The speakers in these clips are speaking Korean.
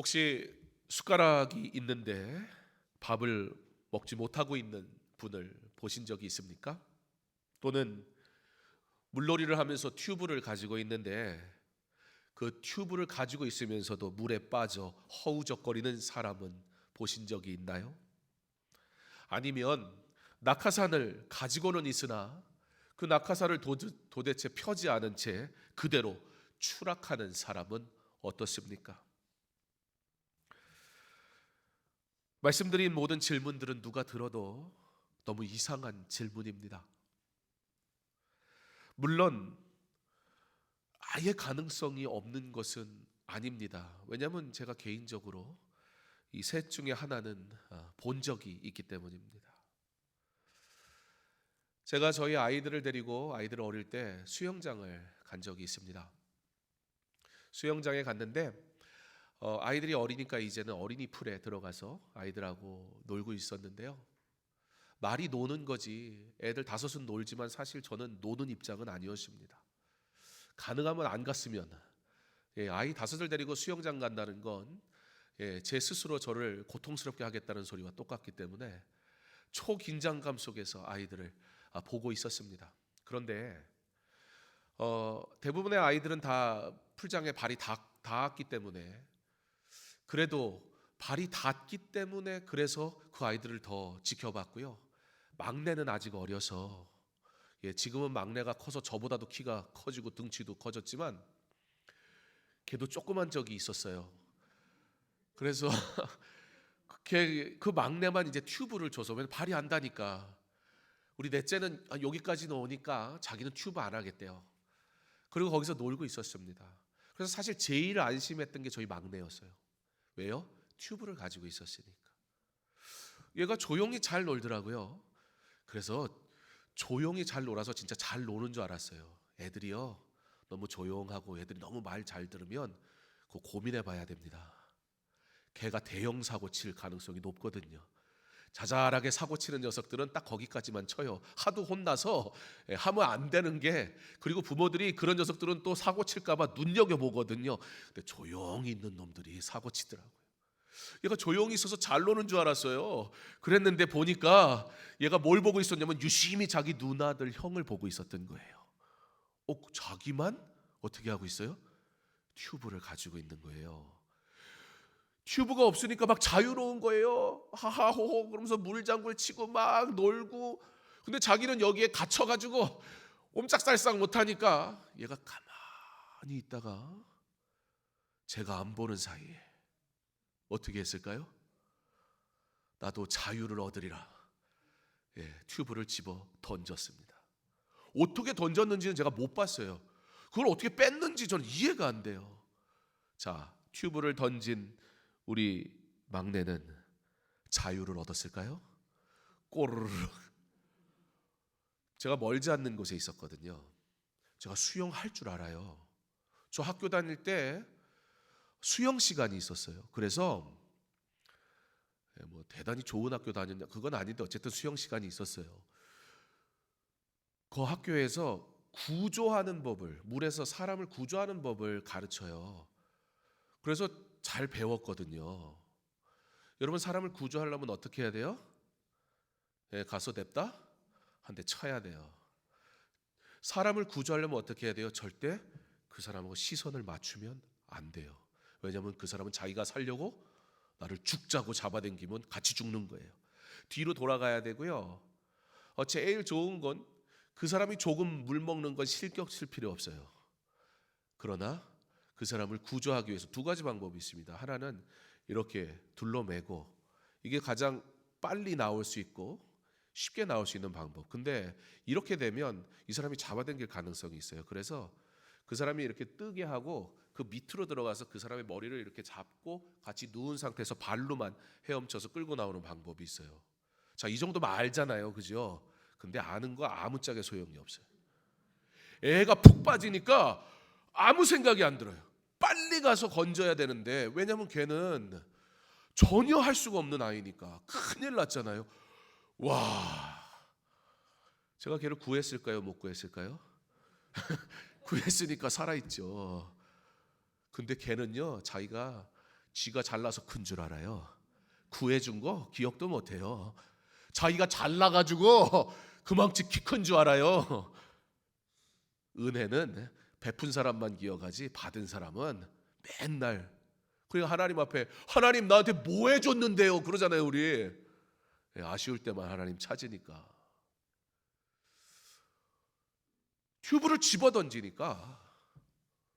혹시 숟가락이 있는데 밥을 먹지 못하고 있는 분을 보신 적이 있습니까? 또는 물놀이를 하면서 튜브를 가지고 있는데 그 튜브를 가지고 있으면서도 물에 빠져 허우적거리는 사람은 보신 적이 있나요? 아니면 낙하산을 가지고는 있으나 그 낙하산을 도대체 펴지 않은 채 그대로 추락하는 사람은 어떻습니까? 말씀드린 모든 질문들은 누가 들어도 너무 이상한 질문입니다. 물론 아예 가능성이 없는 것은 아닙니다. 왜냐하면 제가 개인적으로 이 셋 중에 하나는 본 적이 있기 때문입니다. 제가 저희 아이들을 데리고 아이들 어릴 때 수영장을 간 적이 있습니다. 수영장에 갔는데 아이들이 어리니까 이제는 어린이 풀에 들어가서 아이들하고 놀고 있었는데요. 말이 노는 거지 애들 다섯은 놀지만 사실 저는 노는 입장은 아니었습니다. 가능하면 안 갔으면 아이 다섯을 데리고 수영장 간다는 건 제 스스로 저를 고통스럽게 하겠다는 소리와 똑같기 때문에 초긴장감 속에서 아이들을 보고 있었습니다. 그런데 대부분의 아이들은 다 풀장에 발이 닿았기 때문에 그래도 발이 닿기 때문에 그래서 그 아이들을 더 지켜봤고요. 막내는 아직 어려서 지금은 막내가 커서 저보다도 키가 커지고 등치도 커졌지만 걔도 조그만 적이 있었어요. 그래서 그 막내만 이제 튜브를 줘서 왜 발이 안 닿으니까 우리 넷째는 여기까지는 오니까 자기는 튜브 안 하겠대요. 그리고 거기서 놀고 있었습니다. 그래서 사실 제일 안심했던 게 저희 막내였어요. 왜요? 튜브를 가지고 있었으니까. 얘가 조용히 잘 놀더라고요. 그래서 조용히 잘 놀아서 진짜 잘 노는 줄 알았어요. 애들이요 너무 조용하고 애들이 너무 말 잘 들으면 그거 고민해 봐야 됩니다. 걔가 대형 사고 칠 가능성이 높거든요. 자잘하게 사고 치는 녀석들은 딱 거기까지만 쳐요. 하도 혼나서 하면 안 되는 게, 그리고 부모들이 그런 녀석들은 또 사고 칠까 봐 눈여겨보거든요. 근데 조용히 있는 놈들이 사고 치더라고요. 얘가 조용히 있어서 잘 노는 줄 알았어요. 그랬는데 보니까 얘가 뭘 보고 있었냐면 유심히 자기 누나들 형을 보고 있었던 거예요. 자기만 어떻게 하고 있어요? 튜브를 가지고 있는 거예요. 튜브가 없으니까 막 자유로운 거예요. 하하호호 그러면서 물장구를 치고 막 놀고. 근데 자기는 여기에 갇혀가지고 옴짝달싹 못하니까 얘가 가만히 있다가 제가 안 보는 사이에 어떻게 했을까요? 나도 자유를 얻으리라. 튜브를 집어 던졌습니다. 어떻게 던졌는지는 제가 못 봤어요. 그걸 어떻게 뺐는지 저는 이해가 안 돼요. 자, 튜브를 던진 우리 막내는 자유를 얻었을까요? 꼬르륵. 제가 멀지 않는 곳에 있었거든요. 제가 수영할 줄 알아요. 저 학교 다닐 때 수영 시간이 있었어요. 그래서 뭐 대단히 좋은 학교 다녔냐 그건 아닌데 어쨌든 수영 시간이 있었어요. 그 학교에서 구조하는 법을, 물에서 사람을 구조하는 법을 가르쳐요. 그래서 잘 배웠거든요. 여러분 사람을 구조하려면 어떻게 해야 돼요? 가서 냅다 한 대 쳐야 돼요. 사람을 구조하려면 어떻게 해야 돼요? 절대 그 사람하고 시선을 맞추면 안 돼요. 왜냐하면 그 사람은 자기가 살려고 나를 죽자고 잡아당기면 같이 죽는 거예요. 뒤로 돌아가야 되고요. 제일 좋은 건 그 사람이 조금 물 먹는 건 실격 칠 필요 없어요. 그러나 그 사람을 구조하기 위해서 두 가지 방법이 있습니다. 하나는 이렇게 둘러매고, 이게 가장 빨리 나올 수 있고 쉽게 나올 수 있는 방법. 근데 이렇게 되면 이 사람이 잡아당길 가능성이 있어요. 그래서 그 사람이 이렇게 뜨게 하고 그 밑으로 들어가서 그 사람의 머리를 이렇게 잡고 같이 누운 상태에서 발로만 헤엄쳐서 끌고 나오는 방법이 있어요. 자, 이 정도면 알잖아요, 그죠? 근데 아는 거 아무짝에 소용이 없어요. 애가 푹 빠지니까 아무 생각이 안 들어요. 빨리 가서 건져야 되는데, 왜냐면 걔는 전혀 할 수가 없는 아이니까 큰일 났잖아요. 와, 제가 걔를 구했을까요? 못 구했을까요? 구했으니까 살아있죠. 근데 걔는요, 자기가 지가 잘나서 큰 줄 알아요. 구해준 거 기억도 못해요. 자기가 잘나가지고 그만큼 키 큰 줄 알아요. 은혜는 베푼 사람만 기억하지 받은 사람은 맨날, 그리고 하나님 앞에 하나님 나한테 뭐 해줬는데요 그러잖아요 우리. 아쉬울 때만 하나님 찾으니까. 튜브를 집어던지니까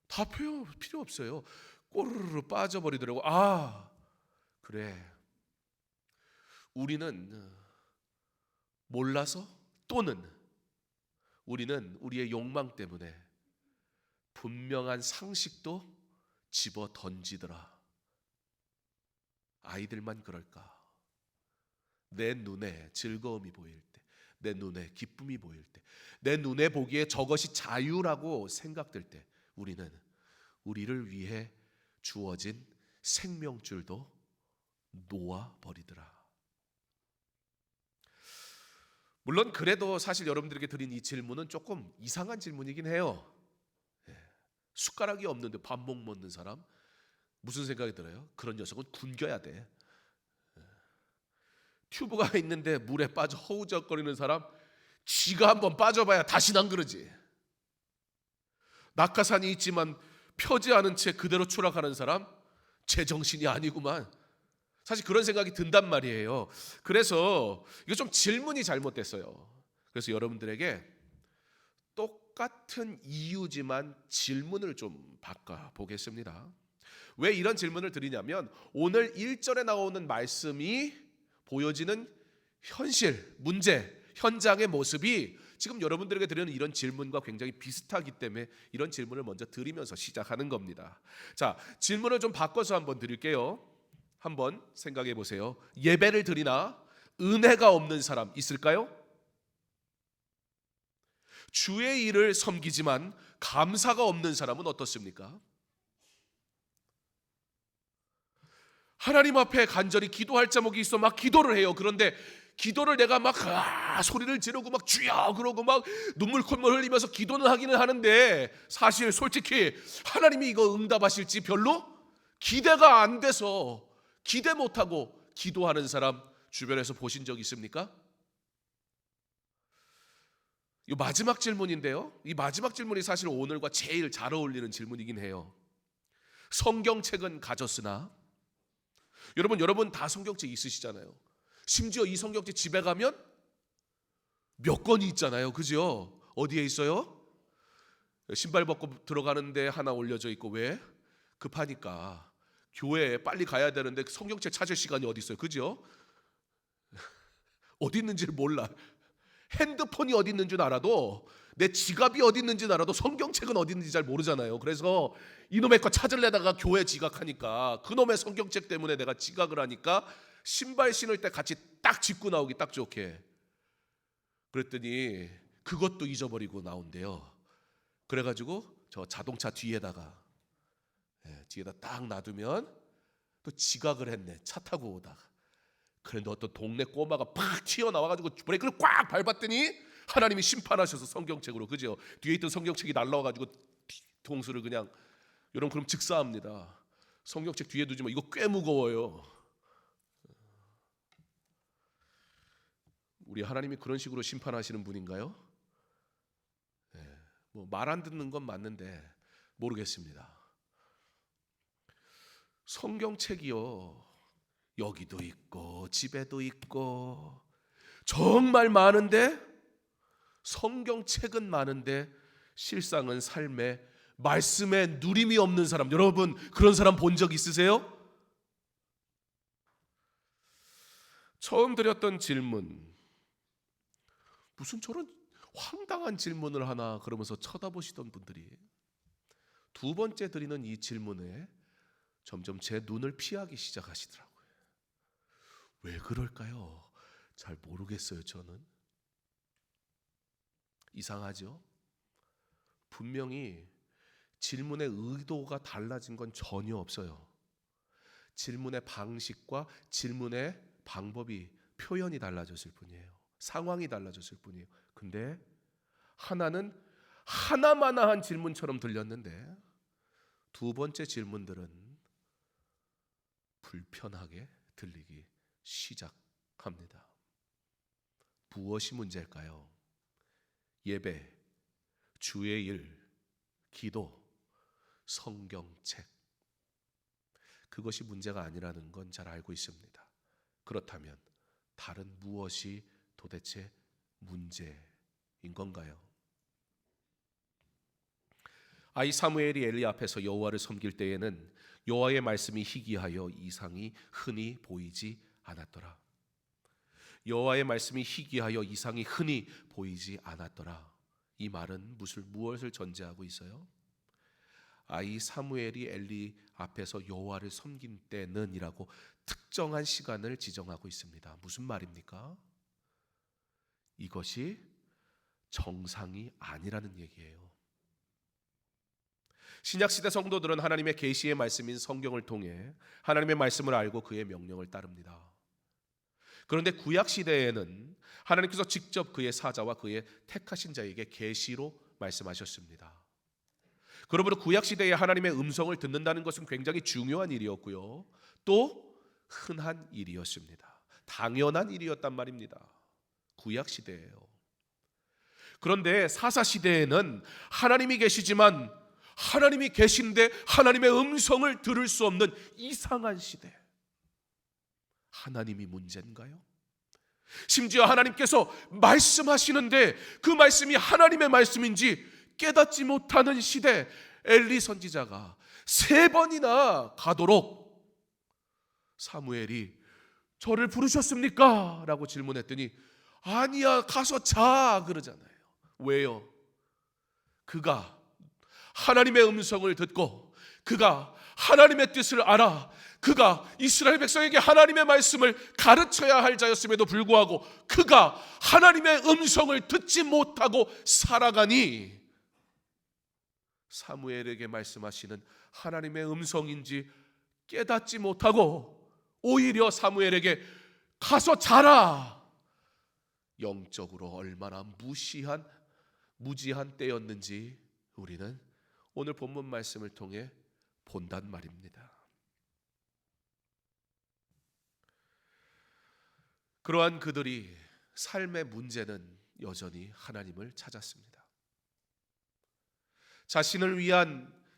다 필요 없어요. 꼬르르 빠져버리더라고. 아 그래, 우리는 몰라서 또는 우리는 우리의 욕망 때문에 분명한 상식도 집어 던지더라. 아이들만 그럴까? 내 눈에 즐거움이 보일 때, 내 눈에 기쁨이 보일 때, 내 눈에 보기에 저것이 자유라고 생각될 때 우리는 우리를 위해 주어진 생명줄도 놓아버리더라. 물론 그래도 사실 여러분들에게 드린 이 질문은 조금 이상한 질문이긴 해요. 숟가락이 없는데 밥 못 먹는 사람 무슨 생각이 들어요? 그런 녀석은 굶겨야 돼. 튜브가 있는데 물에 빠져 허우적거리는 사람, 지가 한번 빠져봐야 다시는 안 그러지. 낙하산이 있지만 펴지 않은 채 그대로 추락하는 사람, 제정신이 아니구만. 사실 그런 생각이 든단 말이에요. 그래서 이거 좀 질문이 잘못됐어요. 그래서 여러분들에게 똑같은 이유지만 질문을 좀 바꿔보겠습니다. 왜 이런 질문을 드리냐면 오늘 1절에 나오는 말씀이 보여지는 현실, 문제, 현장의 모습이 지금 여러분들에게 드리는 이런 질문과 굉장히 비슷하기 때문에 이런 질문을 먼저 드리면서 시작하는 겁니다. 자, 질문을 좀 바꿔서 한번 드릴게요. 한번 생각해 보세요. 예배를 드리나 은혜가 없는 사람 있을까요? 주의 일을 섬기지만 감사가 없는 사람은 어떻습니까? 하나님 앞에 간절히 기도할 자목이 있어 막 기도를 해요. 그런데 기도를 내가 막 소리를 지르고 막 주여 그러고 막 눈물 콧물 흘리면서 기도는 하기는 하는데 사실 솔직히 하나님이 이거 응답하실지 별로 기대가 안 돼서 기대 못하고 기도하는 사람 주변에서 보신 적 있습니까? 이 마지막 질문인데요. 이 마지막 질문이 사실 오늘과 제일 잘 어울리는 질문이긴 해요. 성경책은 가졌으나 여러분 다 성경책 있으시잖아요. 심지어 이 성경책 집에 가면 몇 권이 있잖아요. 그죠? 어디에 있어요? 신발 벗고 들어가는데 하나 올려져 있고. 왜? 급하니까. 교회에 빨리 가야 되는데 성경책 찾을 시간이 어디 있어요? 그죠? 어디 있는지를 몰라. 핸드폰이 어디 있는 줄 알아도, 내 지갑이 어디 있는지 알아도 성경책은 어디 있는지 잘 모르잖아요. 그래서 이놈의 거 찾으려다가 교회 지각하니까, 그놈의 성경책 때문에 내가 지각을 하니까 신발 신을 때 같이 딱 짚고 나오기 딱 좋게. 그랬더니 그것도 잊어버리고 나온대요. 그래가지고 저 자동차 뒤에다가 딱 놔두면 또 지각을 했네. 차 타고 오다가. 그런데 어떤 동네 꼬마가 팍 튀어나와가지고 브레이크를 꽉 밟았더니 하나님이 심판하셔서 성경책으로, 그죠? 뒤에 있던 성경책이 날라와가지고 뒤통수를 그냥, 여러분 그럼 즉사합니다. 성경책 뒤에 두지 마. 이거 꽤 무거워요. 우리 하나님이 그런 식으로 심판하시는 분인가요? 뭐 말 안 듣는 건 맞는데 모르겠습니다. 성경책이요, 여기도 있고 집에도 있고 정말 많은데, 성경책은 많은데 실상은 삶에 말씀에 누림이 없는 사람, 여러분 그런 사람 본 적 있으세요? 처음 드렸던 질문, 무슨 저런 황당한 질문을 하나 그러면서 쳐다보시던 분들이 두 번째 드리는 이 질문에 점점 제 눈을 피하기 시작하시더라고요. 왜 그럴까요? 잘 모르겠어요. 저는 이상하죠? 분명히 질문의 의도가 달라진 건 전혀 없어요. 질문의 방식과 질문의 방법이, 표현이 달라졌을 뿐이에요. 상황이 달라졌을 뿐이에요. 근데 하나는 하나마나한 질문처럼 들렸는데 두 번째 질문들은 불편하게 들리기 시작합니다. 무엇이 문제일까요? 예배, 주의 일, 기도, 성경책, 그것이 문제가 아니라는 건 잘 알고 있습니다. 그렇다면 다른 무엇이 도대체 문제인 건가요? 아이 사무엘이 엘리 앞에서 여호와를 섬길 때에는 여호와의 말씀이 희귀하여 이상이 흔히 보이지 않았더라. 여호와의 말씀이 희귀하여 이상이 흔히 보이지 않았더라. 이 말은 무엇을 전제하고 있어요? 아이 사무엘이 엘리 앞에서 여호와를 섬긴 때는이라고 특정한 시간을 지정하고 있습니다. 무슨 말입니까? 이것이 정상이 아니라는 얘기예요. 신약시대 성도들은 하나님의 계시의 말씀인 성경을 통해 하나님의 말씀을 알고 그의 명령을 따릅니다. 그런데 구약시대에는 하나님께서 직접 그의 사자와 그의 택하신 자에게 계시로 말씀하셨습니다. 그러므로 구약시대에 하나님의 음성을 듣는다는 것은 굉장히 중요한 일이었고요, 또 흔한 일이었습니다. 당연한 일이었단 말입니다. 구약시대예요. 그런데 사사시대에는 하나님이 계시지만 하나님이 계신데 하나님의 음성을 들을 수 없는 이상한 시대. 하나님이 문제인가요? 심지어 하나님께서 말씀하시는데 그 말씀이 하나님의 말씀인지 깨닫지 못하는 시대, 엘리 선지자가 3번이나 가도록 사무엘이 저를 부르셨습니까? 라고 질문했더니 아니야, 가서 자 그러잖아요. 왜요? 그가 하나님의 음성을 듣고 그가 하나님의 뜻을 알아 그가 이스라엘 백성에게 하나님의 말씀을 가르쳐야 할 자였음에도 불구하고 그가 하나님의 음성을 듣지 못하고 살아가니 사무엘에게 말씀하시는 하나님의 음성인지 깨닫지 못하고 오히려 사무엘에게 가서 자라, 영적으로 얼마나 무지한 때였는지 우리는 오늘 본문 말씀을 통해 본단 말입니다. 그러한 그들이 삶의 문제는 여전히 하나님을 찾았습니다.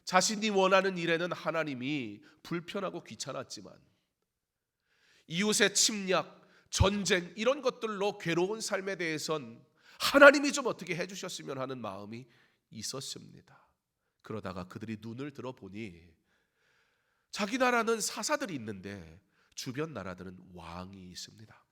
자신이 원하는 일에는 하나님이 불편하고 귀찮았지만 이웃의 침략, 전쟁 이런 것들로 괴로운 삶에 대해선 하나님이 좀 어떻게 해주셨으면 하는 마음이 있었습니다. 그러다가 그들이 눈을 들어보니 자기 나라는 사사들이 있는데 주변 나라들은 왕이 있습니다.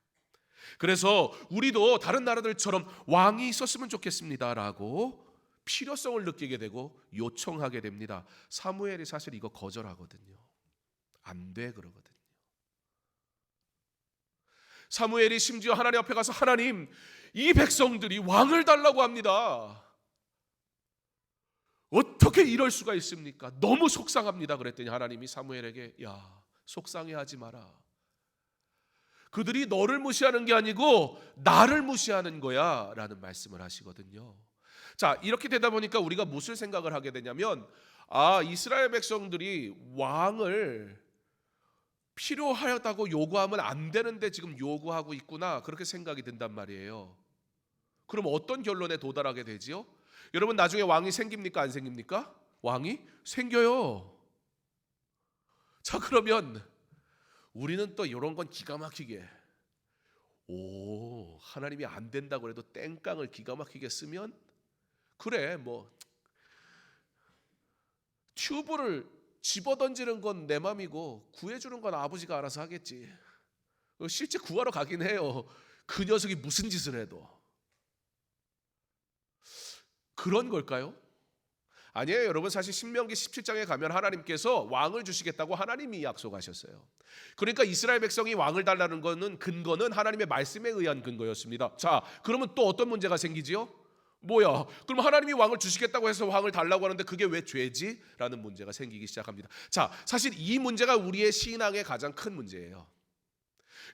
그래서 우리도 다른 나라들처럼 왕이 있었으면 좋겠습니다라고 필요성을 느끼게 되고 요청하게 됩니다. 사무엘이 사실 이거 거절하거든요. 안 돼 그러거든요. 사무엘이 심지어 하나님 앞에 가서 하나님, 이 백성들이 왕을 달라고 합니다. 어떻게 이럴 수가 있습니까? 너무 속상합니다. 그랬더니 하나님이 사무엘에게 야, 속상해하지 마라. 그들이 너를 무시하는 게 아니고 나를 무시하는 거야 라는 말씀을 하시거든요. 자, 이렇게 되다 보니까 우리가 무슨 생각을 하게 되냐면 이스라엘 백성들이 왕을 필요하다고 요구하면 안 되는데 지금 요구하고 있구나, 그렇게 생각이 든단 말이에요. 그럼 어떤 결론에 도달하게 되지요? 여러분, 나중에 왕이 생깁니까 안 생깁니까? 왕이 생겨요. 자, 그러면 우리는 또 이런 건 기가 막히게 하나님이 안 된다고 해도 땡깡을 기가 막히게 쓰면 그래, 뭐 튜브를 집어던지는 건 내 맘이고 구해주는 건 아버지가 알아서 하겠지. 실제 구하러 가긴 해요. 그 녀석이 무슨 짓을 해도. 그런 걸까요? 아니에요, 여러분. 사실 신명기 17장에 가면 하나님께서 왕을 주시겠다고 하나님이 약속하셨어요. 그러니까 이스라엘 백성이 왕을 달라는 거는 근거는 하나님의 말씀에 의한 근거였습니다. 자, 그러면 또 어떤 문제가 생기지요? 뭐야? 그럼 하나님이 왕을 주시겠다고 해서 왕을 달라고 하는데 그게 왜 죄지? 라는 문제가 생기기 시작합니다. 자, 사실 이 문제가 우리의 신앙의 가장 큰 문제예요.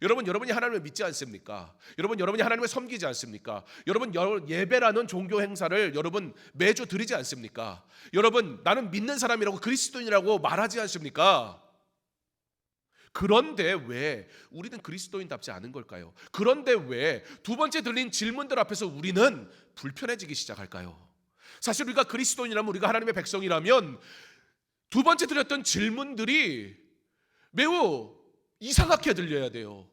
여러분이 하나님을 믿지 않습니까? 여러분이 하나님을 섬기지 않습니까? 여러분 예배라는 종교 행사를 여러분 매주 드리지 않습니까? 여러분 나는 믿는 사람이라고 그리스도인이라고 말하지 않습니까? 그런데 왜 우리는 그리스도인답지 않은 걸까요? 그런데 왜 두 번째 들린 질문들 앞에서 우리는 불편해지기 시작할까요? 사실 우리가 그리스도인이라면, 우리가 하나님의 백성이라면 두 번째 드렸던 질문들이 매우 이상하게 들려야 돼요.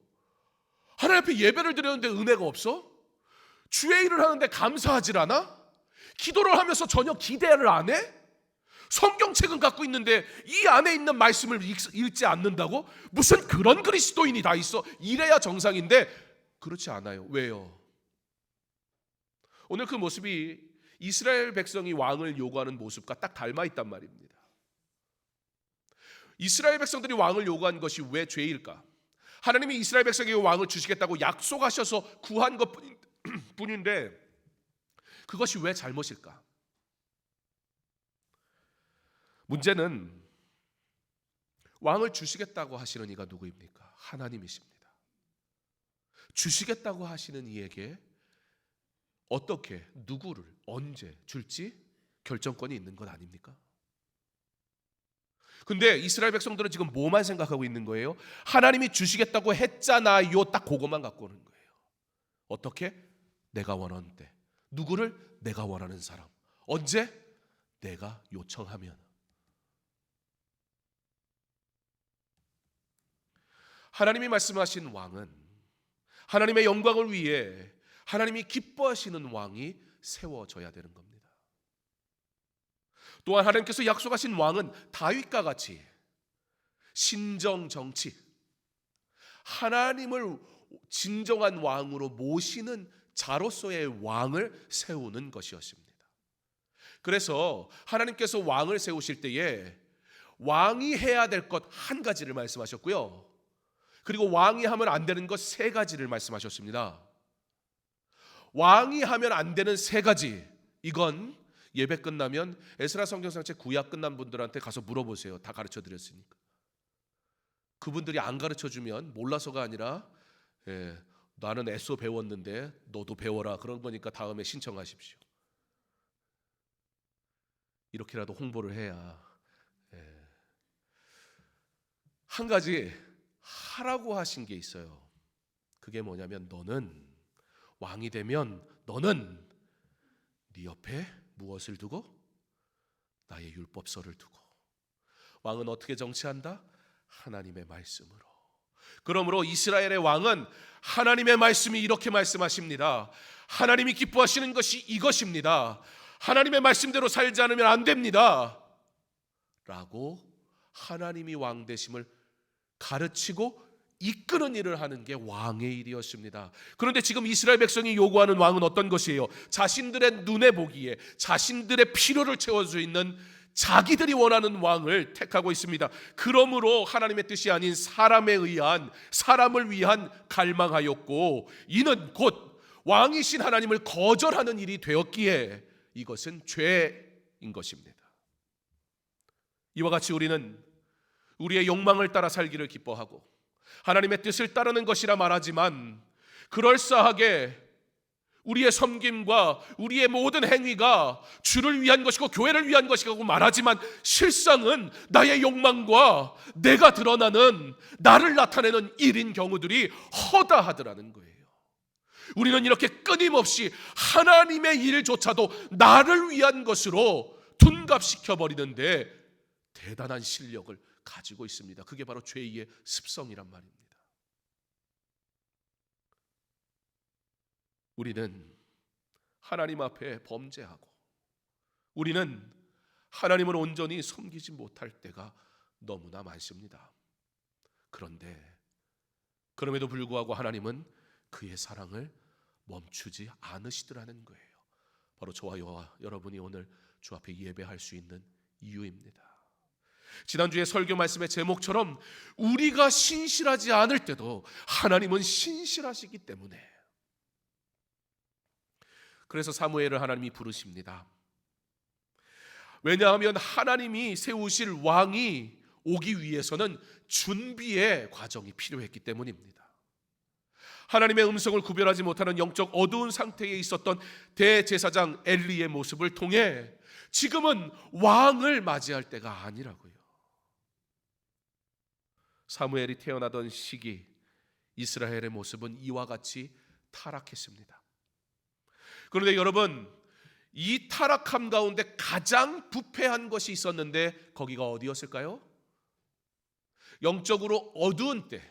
하나님 앞에 예배를 드렸는데 은혜가 없어? 주의 일을 하는데 감사하질 않아? 기도를 하면서 전혀 기대를 안 해? 성경책은 갖고 있는데 이 안에 있는 말씀을 읽지 않는다고? 무슨 그런 그리스도인이 다 있어? 이래야 정상인데 그렇지 않아요. 왜요? 오늘 그 모습이 이스라엘 백성이 왕을 요구하는 모습과 딱 닮아 있단 말입니다. 이스라엘 백성들이 왕을 요구한 것이 왜 죄일까? 하나님이 이스라엘 백성에게 왕을 주시겠다고 약속하셔서 구한 것 뿐인데 그것이 왜 잘못일까? 문제는 왕을 주시겠다고 하시는 이가 누구입니까? 하나님이십니다. 주시겠다고 하시는 이에게 어떻게, 누구를, 언제 줄지 결정권이 있는 것 아닙니까? 근데 이스라엘 백성들은 지금 뭐만 생각하고 있는 거예요? 하나님이 주시겠다고 했잖아요. 딱 그것만 갖고 오는 거예요. 어떻게? 내가 원하는 때. 누구를? 내가 원하는 사람. 언제? 내가 요청하면. 하나님이 말씀하신 왕은 하나님의 영광을 위해 하나님이 기뻐하시는 왕이 세워져야 되는 겁니다. 또한 하나님께서 약속하신 왕은 다윗과 같이 신정 정치, 하나님을 진정한 왕으로 모시는 자로서의 왕을 세우는 것이었습니다. 그래서 하나님께서 왕을 세우실 때에 왕이 해야 될 것 한 가지를 말씀하셨고요. 그리고 왕이 하면 안 되는 것 세 가지를 말씀하셨습니다. 왕이 하면 안 되는 세 가지, 이건 예배 끝나면 에스라 성경상책 구약 끝난 분들한테 가서 물어보세요. 다 가르쳐 드렸으니까. 그분들이 안 가르쳐 주면 몰라서가 아니라 나는 애써 배웠는데 너도 배워라, 그런 거니까 다음에 신청하십시오. 이렇게라도 홍보를 해야. 한 가지 하라고 하신 게 있어요. 그게 뭐냐면, 너는 왕이 되면 너는 네 옆에 무엇을 두고? 나의 율법서를 두고. 왕은 어떻게 정치한다? 하나님의 말씀으로. 그러므로 이스라엘의 왕은 하나님의 말씀이 이렇게 말씀하십니다. 하나님이 기뻐하시는 것이 이것입니다. 하나님의 말씀대로 살지 않으면 안 됩니다 라고 하나님이 왕 되심을 가르치고 이끄는 일을 하는 게 왕의 일이었습니다. 그런데 지금 이스라엘 백성이 요구하는 왕은 어떤 것이에요? 자신들의 눈에 보기에 자신들의 필요를 채워줄 수 있는 자기들이 원하는 왕을 택하고 있습니다. 그러므로 하나님의 뜻이 아닌 사람을 위한 갈망하였고, 이는 곧 왕이신 하나님을 거절하는 일이 되었기에 이것은 죄인 것입니다. 이와 같이 우리는 우리의 욕망을 따라 살기를 기뻐하고 하나님의 뜻을 따르는 것이라 말하지만, 그럴싸하게 우리의 섬김과 우리의 모든 행위가 주를 위한 것이고 교회를 위한 것이라고 말하지만, 실상은 나의 욕망과 내가 드러나는, 나를 나타내는 일인 경우들이 허다하더라는 거예요. 우리는 이렇게 끊임없이 하나님의 일조차도 나를 위한 것으로 둔갑시켜버리는데 대단한 실력을 가지고 있습니다. 그게 바로 죄의 습성이란 말입니다. 우리는 하나님 앞에 범죄하고 우리는 하나님을 온전히 섬기지 못할 때가 너무나 많습니다. 그런데 그럼에도 불구하고 하나님은 그의 사랑을 멈추지 않으시더라는 거예요. 바로 저와 여러분이 오늘 주 앞에 예배할 수 있는 이유입니다. 지난주에 설교 말씀의 제목처럼 우리가 신실하지 않을 때도 하나님은 신실하시기 때문에, 그래서 사무엘을 하나님이 부르십니다. 왜냐하면 하나님이 세우실 왕이 오기 위해서는 준비의 과정이 필요했기 때문입니다. 하나님의 음성을 구별하지 못하는 영적 어두운 상태에 있었던 대제사장 엘리의 모습을 통해 지금은 왕을 맞이할 때가 아니라고요. 사무엘이 태어나던 시기 이스라엘의 모습은 이와 같이 타락했습니다. 그런데 여러분, 이 타락함 가운데 가장 부패한 것이 있었는데 거기가 어디였을까요? 영적으로 어두운 때,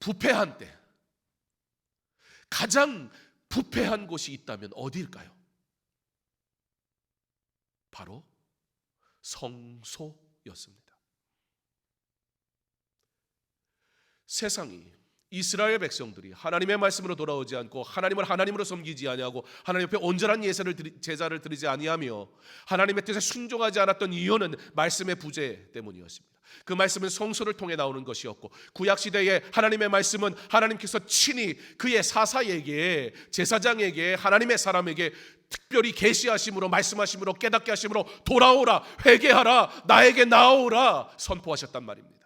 부패한 때, 가장 부패한 곳이 있다면 어디일까요? 바로 성소였습니다. 세상이, 이스라엘 백성들이 하나님의 말씀으로 돌아오지 않고 하나님을 하나님으로 섬기지 아니하고 하나님 옆에 온전한 제사를 드리지 아니하며 하나님의 뜻에 순종하지 않았던 이유는 말씀의 부재 때문이었습니다. 그 말씀은 성소를 통해 나오는 것이었고, 구약시대에 하나님의 말씀은 하나님께서 친히 그의 사사에게, 제사장에게, 하나님의 사람에게 특별히 계시하심으로, 말씀하심으로, 깨닫게 하심으로 돌아오라, 회개하라, 나에게 나오라 선포하셨단 말입니다.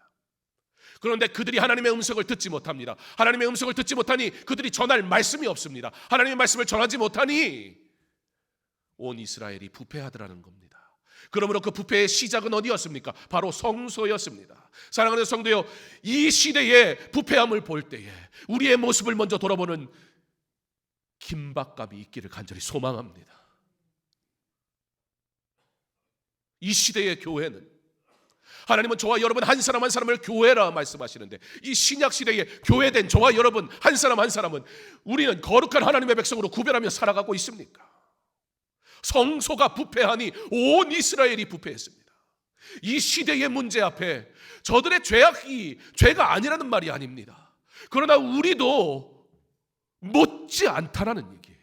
그런데 그들이 하나님의 음성을 듣지 못합니다. 하나님의 음성을 듣지 못하니 그들이 전할 말씀이 없습니다. 하나님의 말씀을 전하지 못하니 온 이스라엘이 부패하더라는 겁니다. 그러므로 그 부패의 시작은 어디였습니까? 바로 성소였습니다. 사랑하는 성도여, 이 시대의 부패함을 볼 때에 우리의 모습을 먼저 돌아보는 긴박감이 있기를 간절히 소망합니다. 이 시대의 교회는, 하나님은 저와 여러분 한 사람 한 사람을 교회라 말씀하시는데, 이 신약 시대에 교회된 저와 여러분 한 사람 한 사람은 우리는 거룩한 하나님의 백성으로 구별하며 살아가고 있습니까? 성소가 부패하니 온 이스라엘이 부패했습니다. 이 시대의 문제 앞에 저들의 죄악이 죄가 아니라는 말이 아닙니다. 그러나 우리도 못지 않다라는 얘기예요.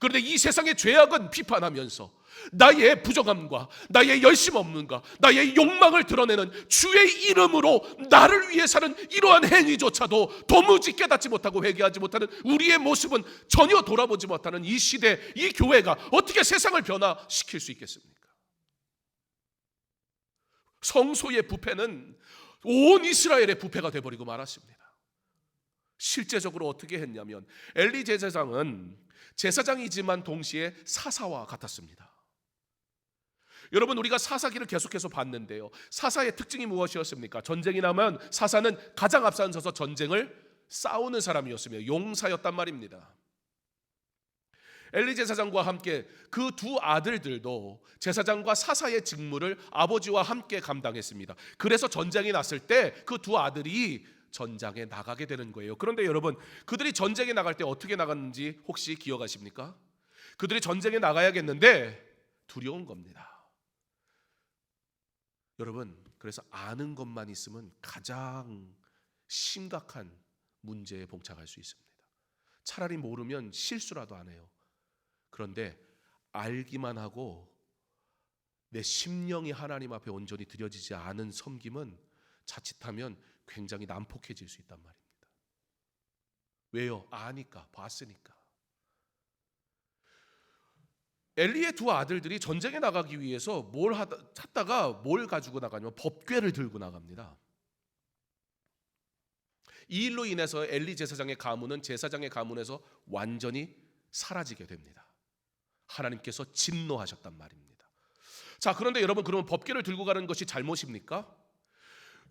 그런데 이 세상의 죄악은 비판하면서 나의 부정함과 나의 열심 없는가, 나의 욕망을 드러내는 주의 이름으로 나를 위해 사는 이러한 행위조차도 도무지 깨닫지 못하고 회개하지 못하는 우리의 모습은 전혀 돌아보지 못하는 이 시대, 이 교회가 어떻게 세상을 변화시킬 수 있겠습니까? 성소의 부패는 온 이스라엘의 부패가 되어버리고 말았습니다. 실제적으로 어떻게 했냐면, 엘리 제사장은 제사장이지만 동시에 사사와 같았습니다. 여러분, 우리가 사사기를 계속해서 봤는데요, 사사의 특징이 무엇이었습니까? 전쟁이 나면 사사는 가장 앞서서 전쟁을 싸우는 사람이었으며 용사였단 말입니다. 엘리 제사장과 함께 그 두 아들들도 제사장과 사사의 직무를 아버지와 함께 감당했습니다. 그래서 전쟁이 났을 때 그 두 아들이 전장에 나가게 되는 거예요. 그런데 여러분, 그들이 전쟁에 나갈 때 어떻게 나갔는지 혹시 기억하십니까? 그들이 전쟁에 나가야겠는데 두려운 겁니다. 여러분, 그래서 아는 것만 있으면 가장 심각한 문제에 봉착할 수 있습니다. 차라리 모르면 실수라도 안 해요. 그런데 알기만 하고 내 심령이 하나님 앞에 온전히 드려지지 않은 섬김은 자칫하면 굉장히 난폭해질 수 있단 말입니다. 왜요? 아니까, 봤으니까. 엘리의 두 아들들이 전쟁에 나가기 위해서 찾다가 뭘 가지고 나가냐면 법궤를 들고 나갑니다. 이 일로 인해서 엘리 제사장의 가문은 제사장의 가문에서 완전히 사라지게 됩니다. 하나님께서 진노하셨단 말입니다. 자, 그런데 여러분, 그러면 법궤를 들고 가는 것이 잘못입니까?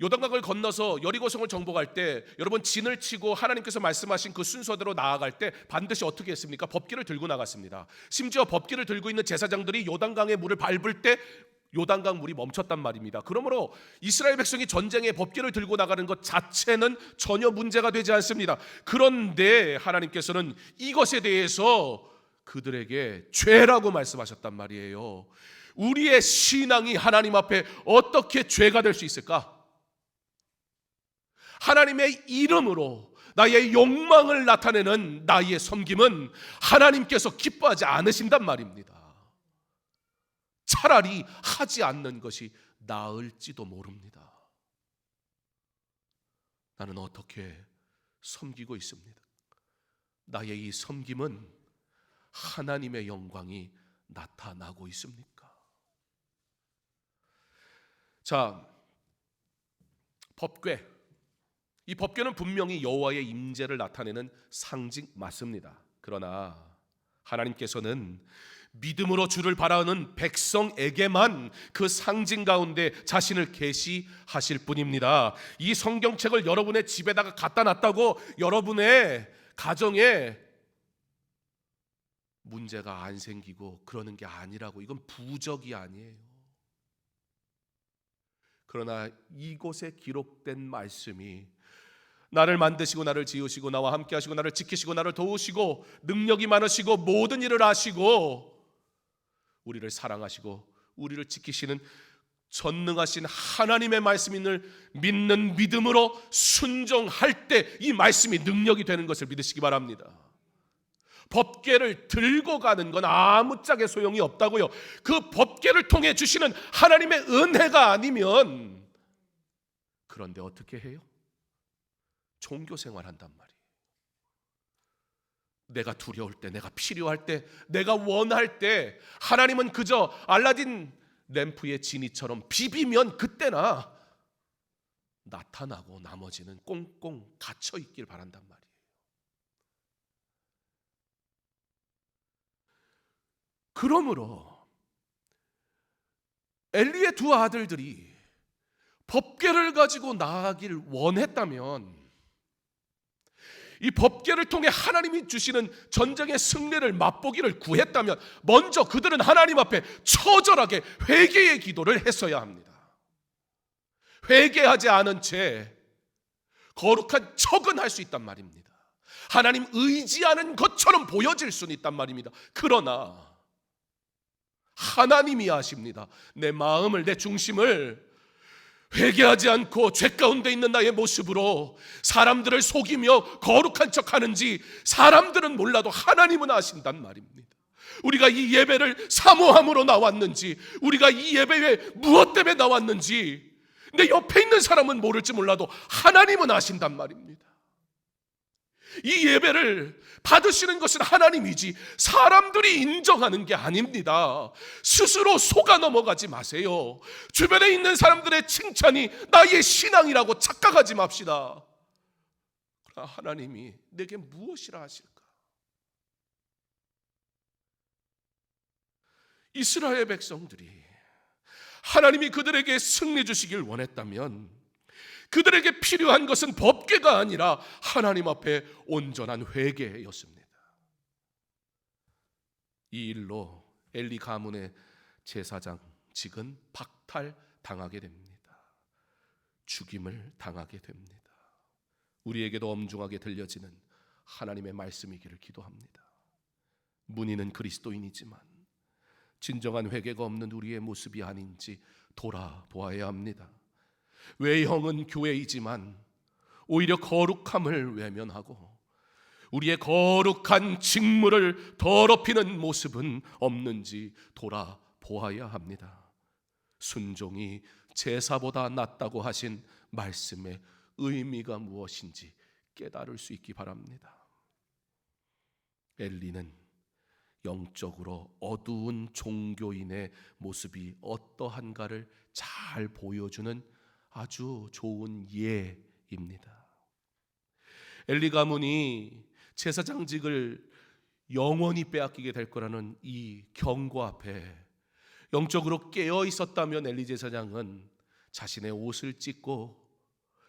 요단강을 건너서 여리고성을 정복할 때 여러분, 진을 치고 하나님께서 말씀하신 그 순서대로 나아갈 때 반드시 어떻게 했습니까? 법궤를 들고 나갔습니다. 심지어 법궤를 들고 있는 제사장들이 요단강의 물을 밟을 때 요단강 물이 멈췄단 말입니다. 그러므로 이스라엘 백성이 전쟁에 법궤를 들고 나가는 것 자체는 전혀 문제가 되지 않습니다. 그런데 하나님께서는 이것에 대해서 그들에게 죄라고 말씀하셨단 말이에요. 우리의 신앙이 하나님 앞에 어떻게 죄가 될 수 있을까? 하나님의 이름으로 나의 욕망을 나타내는 나의 섬김은 하나님께서 기뻐하지 않으신단 말입니다. 차라리 하지 않는 것이 나을지도 모릅니다. 나는 어떻게 섬기고 있습니다. 나의 이 섬김은 하나님의 영광이 나타나고 있습니까? 자, 법궤. 이 법궤는 분명히 여호와의 임재를 나타내는 상징 맞습니다. 그러나 하나님께서는 믿음으로 주를 바라는 백성에게만 그 상징 가운데 자신을 계시하실 뿐입니다. 이 성경책을 여러분의 집에다가 갖다 놨다고 여러분의 가정에 문제가 안 생기고 그러는 게 아니라고. 이건 부적이 아니에요. 그러나 이곳에 기록된 말씀이 나를 만드시고 나를 지으시고 나와 함께 하시고 나를 지키시고 나를 도우시고 능력이 많으시고 모든 일을 아시고 우리를 사랑하시고 우리를 지키시는 전능하신 하나님의 말씀을 믿는 믿음으로 순종할 때 이 말씀이 능력이 되는 것을 믿으시기 바랍니다. 법궤를 들고 가는 건 아무짝에 소용이 없다고요. 그 법궤를 통해 주시는 하나님의 은혜가 아니면, 그런데 어떻게 해요? 종교 생활한단 말이에요. 내가 두려울 때, 내가 필요할 때, 내가 원할 때 하나님은 그저 알라딘 램프의 지니처럼 비비면 그때나 나타나고 나머지는 꽁꽁 갇혀 있길 바란단 말이에요. 그러므로 엘리의 두 아들들이 법궤를 가지고 나아가길 원했다면, 이 법궤를 통해 하나님이 주시는 전쟁의 승리를 맛보기를 구했다면 먼저 그들은 하나님 앞에 처절하게 회개의 기도를 했어야 합니다. 회개하지 않은 채 거룩한 척은 할 수 있단 말입니다. 하나님 의지하는 것처럼 보여질 수는 있단 말입니다. 그러나 하나님이 아십니다. 내 마음을, 내 중심을 회개하지 않고 죄 가운데 있는 나의 모습으로 사람들을 속이며 거룩한 척하는지 사람들은 몰라도 하나님은 아신단 말입니다. 우리가 이 예배를 사모함으로 나왔는지, 우리가 이 예배에 무엇 때문에 나왔는지 내 옆에 있는 사람은 모를지 몰라도 하나님은 아신단 말입니다. 이 예배를 받으시는 것은 하나님이지 사람들이 인정하는 게 아닙니다. 스스로 속아 넘어가지 마세요. 주변에 있는 사람들의 칭찬이 나의 신앙이라고 착각하지 맙시다. 그러나 하나님이 내게 무엇이라 하실까? 이스라엘 백성들이 하나님이 그들에게 승리 주시길 원했다면 그들에게 필요한 것은 법궤가 아니라 하나님 앞에 온전한 회개였습니다. 이 일로 엘리 가문의 제사장직은 박탈당하게 됩니다. 죽임을 당하게 됩니다. 우리에게도 엄중하게 들려지는 하나님의 말씀이기를 기도합니다. 문의는 그리스도인이지만 진정한 회개가 없는 우리의 모습이 아닌지 돌아보아야 합니다. 외형은 교회이지만 오히려 거룩함을 외면하고 우리의 거룩한 직무를 더럽히는 모습은 없는지 돌아보아야 합니다. 순종이 제사보다 낫다고 하신 말씀의 의미가 무엇인지 깨달을 수 있기 바랍니다. 엘리는 영적으로 어두운 종교인의 모습이 어떠한가를 잘 보여주는 아주 좋은 예입니다. 엘리 가문이 제사장직을 영원히 빼앗기게 될 거라는 이 경고 앞에 영적으로 깨어 있었다면 엘리 제사장은 자신의 옷을 찢고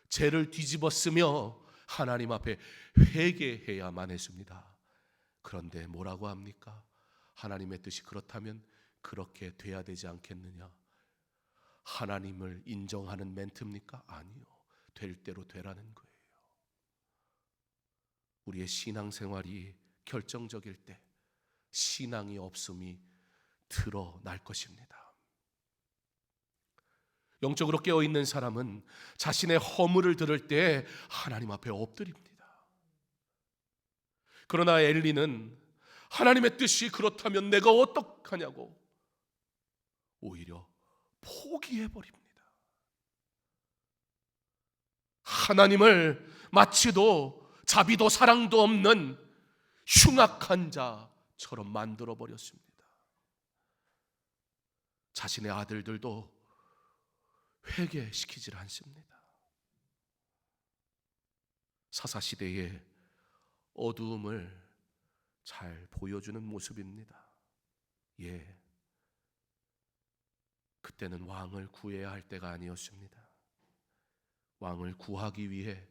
죄를 뒤집었으며 하나님 앞에 회개해야만 했습니다. 그런데 뭐라고 합니까? 하나님의 뜻이 그렇다면 그렇게 돼야 되지 않겠느냐? 하나님을 인정하는 멘트입니까? 아니요. 될 대로 되라는 거예요. 우리의 신앙생활이 결정적일 때 신앙이 없음이 드러날 것입니다. 영적으로 깨어있는 사람은 자신의 허물을 들을 때 하나님 앞에 엎드립니다. 그러나 엘리는 하나님의 뜻이 그렇다면 내가 어떡하냐고 오히려 포기해버립니다. 하나님을 마치도 자비도 사랑도 없는 흉악한 자처럼 만들어버렸습니다. 자신의 아들들도 회개시키질 않습니다. 사사시대의 어두움을 잘 보여주는 모습입니다. 예, 그때는 왕을 구해야 할 때가 아니었습니다. 왕을 구하기 위해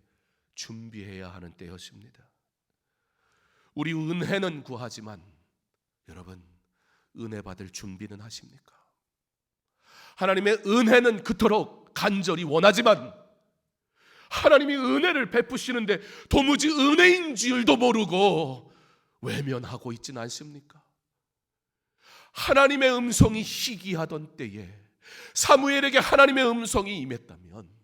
준비해야 하는 때였습니다. 우리 은혜는 구하지만 여러분, 은혜 받을 준비는 하십니까? 하나님의 은혜는 그토록 간절히 원하지만 하나님이 은혜를 베푸시는데 도무지 은혜인 줄도 모르고 외면하고 있지는 않습니까? 하나님의 음성이 희귀하던 때에 사무엘에게 하나님의 음성이 임했다면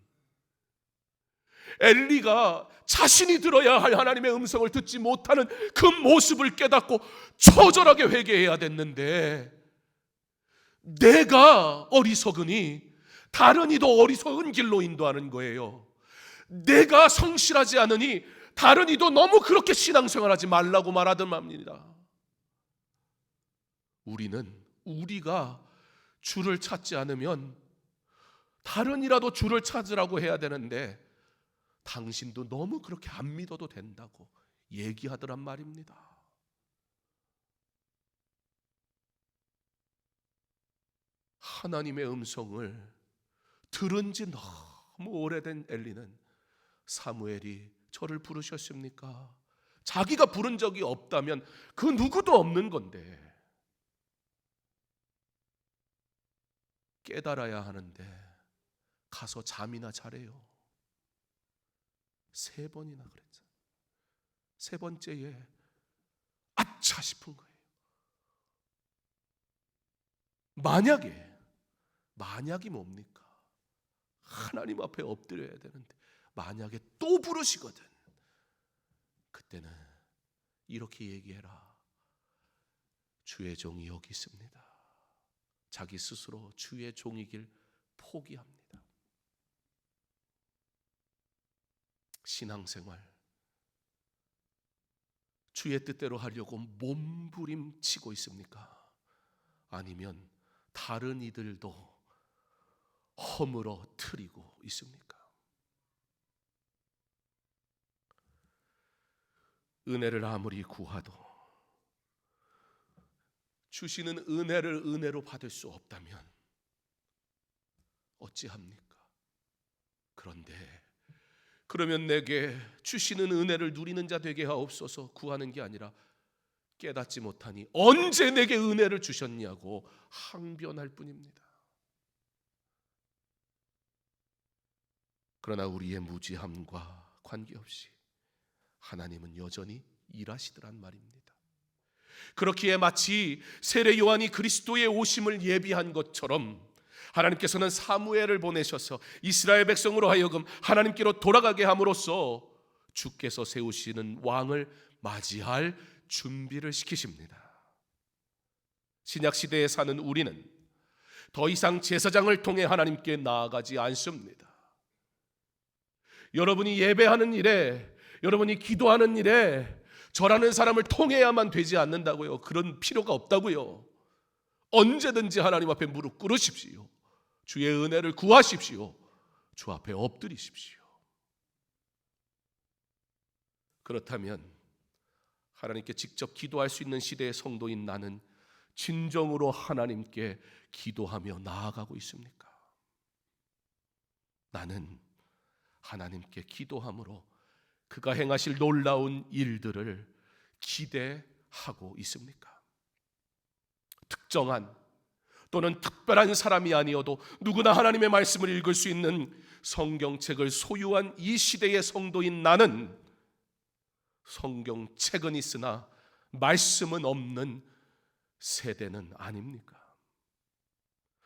엘리가 자신이 들어야 할 하나님의 음성을 듣지 못하는 그 모습을 깨닫고 처절하게 회개해야 됐는데, 내가 어리석으니 다른 이도 어리석은 길로 인도하는 거예요. 내가 성실하지 않으니 다른 이도 너무 그렇게 신앙생활하지 말라고 말하던 말입니다. 우리가 주를 찾지 않으면 다른 이라도 주를 찾으라고 해야 되는데 당신도 너무 그렇게 안 믿어도 된다고 얘기하더란 말입니다. 하나님의 음성을 들은 지 너무 오래된 엘리는 사무엘이 저를 부르셨습니까? 자기가 부른 적이 없다면 그 누구도 없는 건데 깨달아야 하는데 가서 잠이나 자래요. 3번이나 그랬잖아요. 3번째에 아차 싶은 거예요. 만약이 뭡니까? 하나님 앞에 엎드려야 되는데 만약에 또 부르시거든, 그때는 이렇게 얘기해라. 주의 종이 여기 있습니다. 자기 스스로 주의 종이길 포기합니다. 신앙생활 주의 뜻대로 하려고 몸부림치고 있습니까? 아니면 다른 이들도 허물어뜨리고 있습니까? 은혜를 아무리 구하도 주시는 은혜를 은혜로 받을 수 없다면 어찌합니까? 그러면 내게 주시는 은혜를 누리는 자 되게 하옵소서 구하는 게 아니라 깨닫지 못하니 언제 내게 은혜를 주셨냐고 항변할 뿐입니다. 그러나 우리의 무지함과 관계없이 하나님은 여전히 일하시더란 말입니다. 그렇기에 마치 세례 요한이 그리스도의 오심을 예비한 것처럼 하나님께서는 사무엘을 보내셔서 이스라엘 백성으로 하여금 하나님께로 돌아가게 함으로써 주께서 세우시는 왕을 맞이할 준비를 시키십니다. 신약 시대에 사는 우리는 더 이상 제사장을 통해 하나님께 나아가지 않습니다. 여러분이 예배하는 일에, 여러분이 기도하는 일에 저라는 사람을 통해야만 되지 않는다고요. 그런 필요가 없다고요. 언제든지 하나님 앞에 무릎 꿇으십시오. 주의 은혜를 구하십시오. 주 앞에 엎드리십시오. 그렇다면 하나님께 직접 기도할 수 있는 시대의 성도인 나는 진정으로 하나님께 기도하며 나아가고 있습니까? 나는 하나님께 기도함으로 그가 행하실 놀라운 일들을 기대하고 있습니까? 특정한 또는 특별한 사람이 아니어도 누구나 하나님의 말씀을 읽을 수 있는 성경책을 소유한 이 시대의 성도인 나는 성경책은 있으나 말씀은 없는 세대는 아닙니까?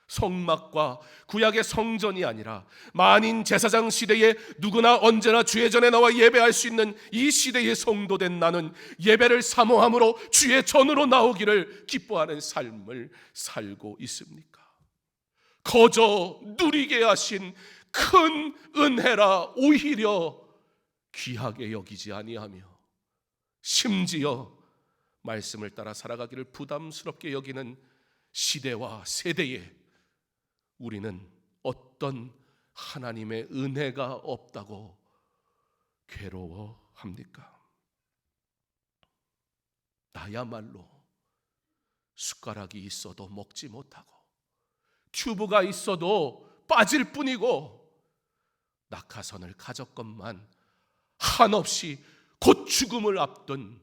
성막과 구약의 성전이 아니라 만인 제사장 시대에 누구나 언제나 주의 전에 나와 예배할 수 있는 이 시대의 성도된 나는 예배를 사모함으로 주의 전으로 나오기를 기뻐하는 삶을 살고 있습니까? 거저 누리게 하신 큰 은혜라 오히려 귀하게 여기지 아니하며 심지어 말씀을 따라 살아가기를 부담스럽게 여기는 시대와 세대에 우리는 어떤 하나님의 은혜가 없다고 괴로워합니까? 나야말로 숟가락이 있어도 먹지 못하고 튜브가 있어도 빠질 뿐이고 낙하선을 가졌건만 한없이 곧 죽음을 앞둔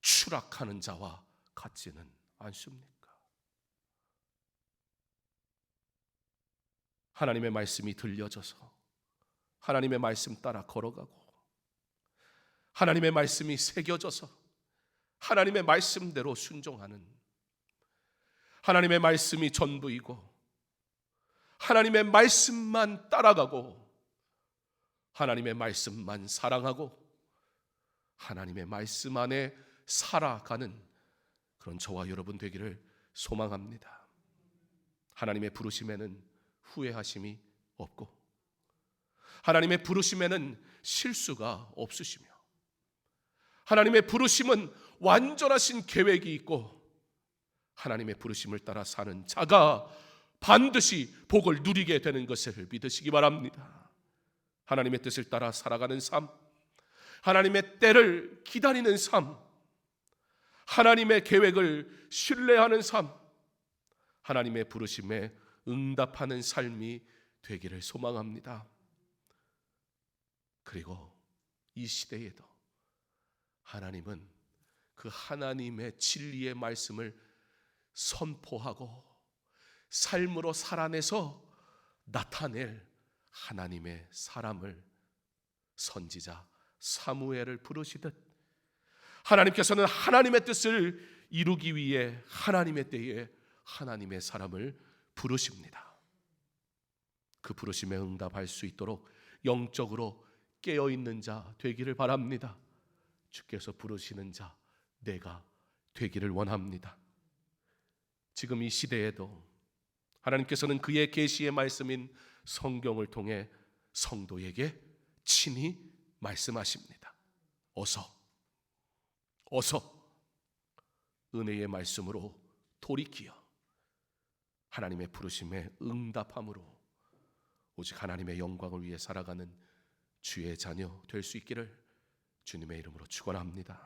추락하는 자와 같지는 않습니까? 하나님의 말씀이 들려져서 하나님의 말씀 따라 걸어가고 하나님의 말씀이 새겨져서 하나님의 말씀대로 순종하는, 하나님의 말씀이 전부이고 하나님의 말씀만 따라가고 하나님의 말씀만 사랑하고 하나님의 말씀 안에 살아가는 그런 저와 여러분 되기를 소망합니다. 하나님의 부르심에는 후회하심이 없고 하나님의 부르심에는 실수가 없으시며 하나님의 부르심은 완전하신 계획이 있고 하나님의 부르심을 따라 사는 자가 반드시 복을 누리게 되는 것을 믿으시기 바랍니다. 하나님의 뜻을 따라 살아가는 삶, 하나님의 때를 기다리는 삶, 하나님의 계획을 신뢰하는 삶, 하나님의 부르심에 응답하는 삶이 되기를 소망합니다. 그리고 이 시대에도 하나님은 그 하나님의 진리의 말씀을 선포하고 삶으로 살아내서 나타낼 하나님의 사람을 선지자 사무엘을 부르시듯 하나님께서는 하나님의 뜻을 이루기 위해 하나님의 때에 하나님의 사람을 부르십니다. 그 부르심에 응답할 수 있도록 영적으로 깨어있는 자 되기를 바랍니다. 주께서 부르시는 자 내가 되기를 원합니다. 지금 이 시대에도 하나님께서는 그의 계시의 말씀인 성경을 통해 성도에게 친히 말씀하십니다. 어서 은혜의 말씀으로 돌이키어 하나님의 부르심에 응답함으로 오직 하나님의 영광을 위해 살아가는 주의 자녀 될 수 있기를 주님의 이름으로 축원합니다.